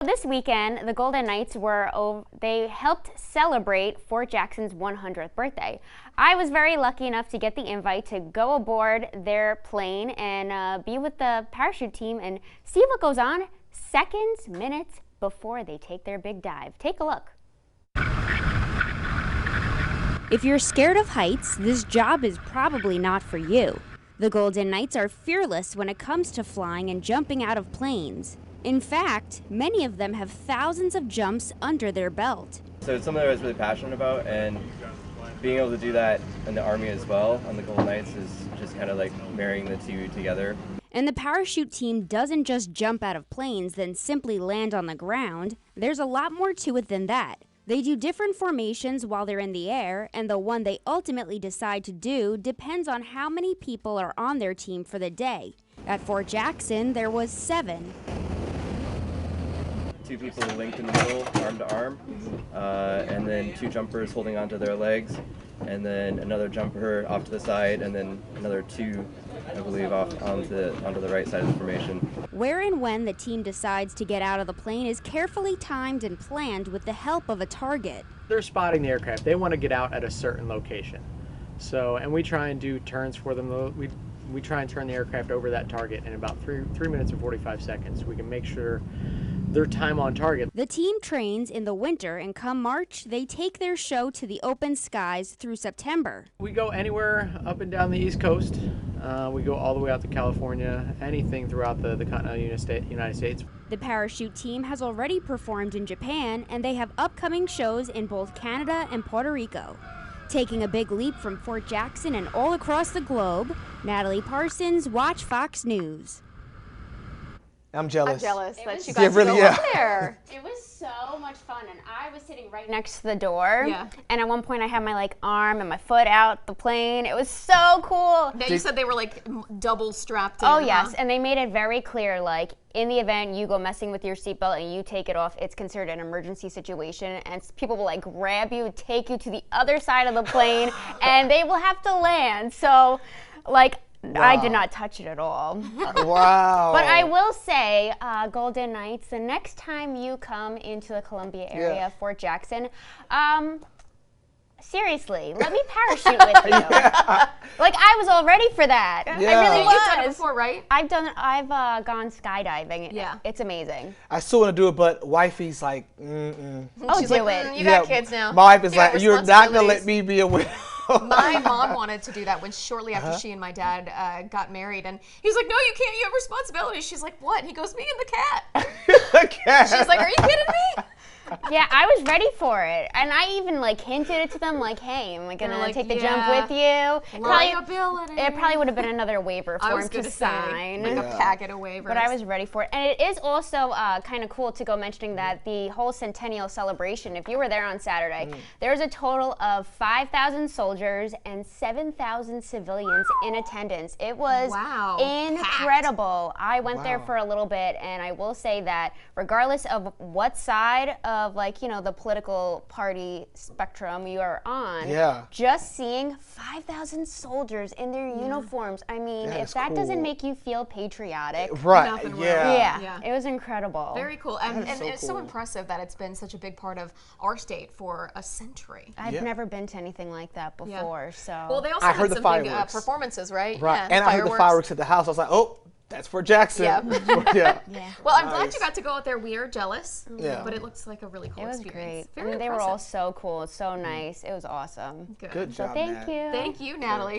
This weekend, the Golden Knights they helped celebrate Fort Jackson's 100th birthday. I was very lucky enough to get the invite to go aboard their plane and be with the parachute team and see what goes on seconds, minutes before they take their big dive. Take a look. If you're scared of heights, this job is probably not for you. The Golden Knights are fearless when it comes to flying and jumping out of planes. In fact, many of them have thousands of jumps under their belt. So it's something I was really passionate about, and being able to do that in the Army as well on the Golden Knights is just kind of like marrying the two together. And the parachute team doesn't just jump out of planes then simply land on the ground. There's a lot more to it than that. They do different formations while they're in the air, and the one they ultimately decide to do depends on how many people are on their team for the day. At Fort Jackson, there was 7. 2 people linked in the middle, arm to arm, and then 2 jumpers holding onto their legs, and then another jumper off to the side, and then another 2, I believe, off onto the right side of the formation. Where and when the team decides to get out of the plane is carefully timed and planned with the help of a target. They're spotting the aircraft. They want to get out at a certain location. So, and we try and do turns for them. We try and turn the aircraft over that target in about 3 minutes and 45 seconds. We can make sure their time on target. The team trains in the winter, and come March, they take their show to the open skies through September. We go anywhere up and down the East Coast. We go all the way out to California, anything throughout the continental United States. The parachute team has already performed in Japan, and they have upcoming shows in both Canada and Puerto Rico. Taking a big leap from Fort Jackson and all across the globe, Natalie Parsons, Watch Fox News. I'm jealous. That you got to go up there. It was so much fun, and I was sitting right next to the door. Yeah. And at one point, I had my arm and my foot out the plane. It was so cool. Now, you said they were double strapped in. Oh yes, and they made it very clear, in the event you go messing with your seatbelt and you take it off, it's considered an emergency situation, and people will grab you, take you to the other side of the plane, and they will have to land. So, wow. I did not touch it at all. Wow. But I will say, Golden Knights, the next time you come into the Columbia area, Fort Jackson, seriously, let me parachute with you. I was all ready for that. Yeah. I really was. You've done it before, right? I've gone skydiving. Yeah. It's amazing. I still want to do it, but wifey's like, mm-mm. Oh, She's do it. You got kids now. My wife is You got like, you're not going to let responsibilities." me be a widow. My mom wanted to do that shortly after she and my dad got married, and he was like, "No, you can't. You have responsibilities." She's like, "What?" He goes, "Me and the cat." Okay. She's like, "Are you kidding me?" Yeah, I was ready for it, and I even hinted it to them, "Hey, am I gonna take the jump with you?" Liability. It probably would have been another waiver I form was to gonna say, sign. a packet of waivers. But I was ready for it. And it is also kind of cool to go mentioning that the whole centennial celebration, if you were there on Saturday, there's a total of 5,000 soldiers and 7,000 civilians in attendance. It was incredible. I went there for a little bit, and I will say that regardless of what side of the political party spectrum you are on, just seeing 5,000 soldiers in their uniforms, I mean, if that doesn't make you feel patriotic, right, yeah, it was incredible. Very cool. And it's so impressive that it's been such a big part of our state for a century. I've never been to anything like that before, so. Well, they also I had heard the some big fireworks. performances, right? Right, Yeah, and I heard the fireworks at the house. I was like, oh, that's for Jackson. Yeah. Well, I'm glad you got to go out there. We are jealous, but it looks like a really cool experience. It was great. They were all so cool, so nice. It was awesome. Good job, Thank you. Thank you, Natalie.